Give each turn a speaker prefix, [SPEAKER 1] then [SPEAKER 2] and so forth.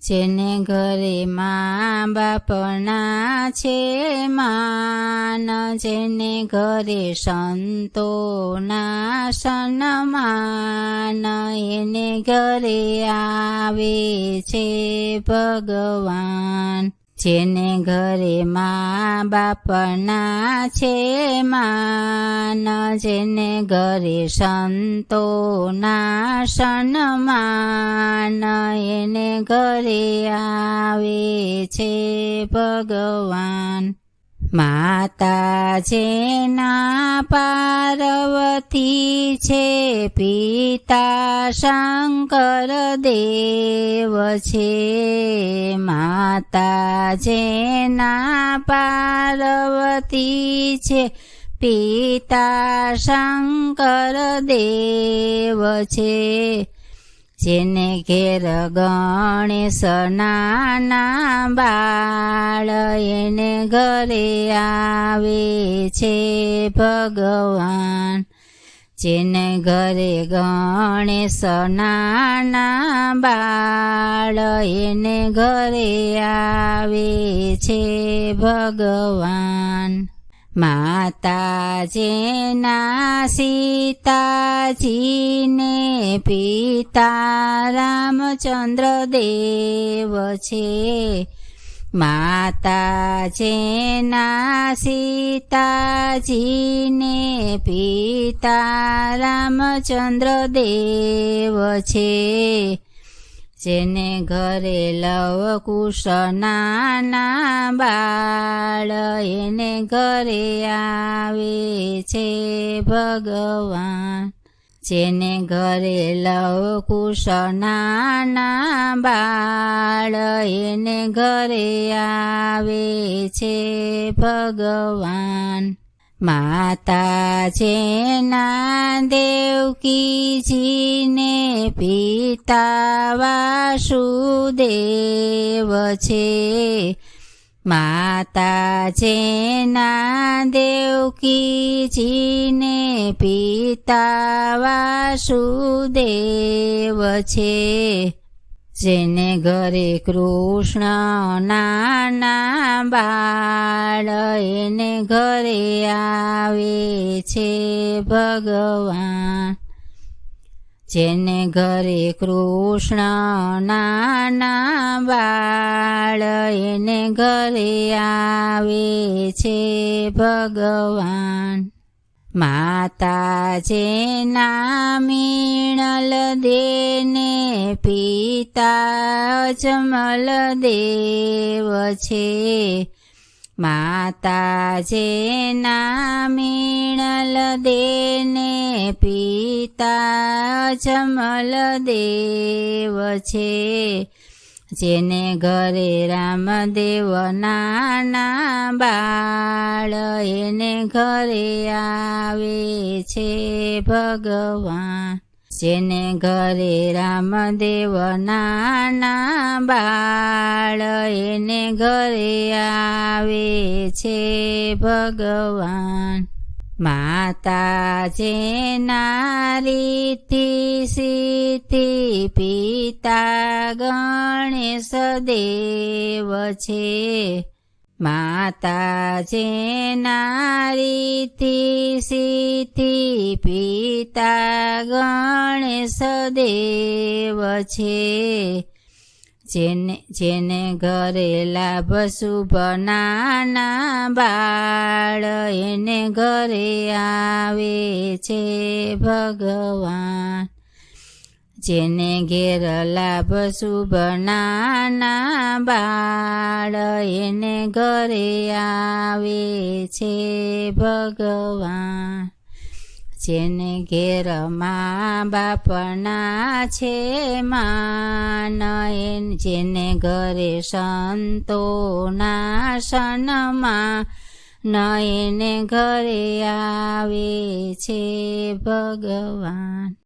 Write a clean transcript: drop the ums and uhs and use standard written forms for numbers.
[SPEAKER 1] જેને ઘરે મા બાપના છે માન, જેને ઘરે સંતોના સન્માન, એને ઘરે આવે છે ભગવાન. જેને ઘરે મા બાપના છે માન, જેને ઘરે સંતોના સન્માન, એને ઘરે આવે છે ભગવાન. માતા જેના પાર્વતી છે, પિતા શંકર દેવ છે. માતા જેના પાર્વતી છે, પિતા શંકર દેવ છે. જેને ઘેર ગણેશ નાના બાળ, એને ઘરે આવે છે ભગવાન. જેને ઘરે ગણેશ નાના બાળ, એને ઘરે આવે છે ભગવાન. માતા જેના સીતાજીને, પિતા રામચંદ્ર દેવ છે. માતા જેના સીતાજીને, પિતા રામચંદ્ર દેવ છે. જેને ઘરે લવકુશ નાના બાળ, એને ઘરે આવે છે ભગવાન. જેને ઘરે લવકુશ નાના બાળ, એને ઘરે આવે છે ભગવાન. માતા જેના દેવકીજીને, પિતા વાસુદેવ છે. માતા જેના દેવકીજીને, પિતા વાસુદેવ છે. જેને ઘરે કૃષ્ણ નાના બાળ, એને ઘરે આવે છે ભગવાન. જેને ઘરે કૃષ્ણ નાના બાળ, એને ઘરે આવે છે ભગવાન. માતા જેના મીણલ દેને, પિતા અજમલ દેવ છે. માતા જેના મીણલ દેને, પિતા અજમલ દેવ છે. જેને ઘરે રામદેવ નાના બાળ, એને ઘરે આવે છે ભગવાન. જેને ઘરે રામદેવ નાના બાળ, એને ઘરે આવે છે ભગવાન. માતા જેના રીતિ સીતિ, પિતા ગણેશ દેવ છે. માતા જેના રીતિ સીતિ, પિતા ગણેશ દેવ છે. જેને ઘરે લાભ શુભ નાના બાળ, એને ઘરે આવે છે ભગવાન. જેને ઘેર લાભ શુભ નાના બાળ, એને ઘરે આવે છે ભગવાન. જેને ઘેર મા બાપના છે માન, જેને ઘરે સંતોના સન્માન, એને ઘરે આવે છે ભગવાન.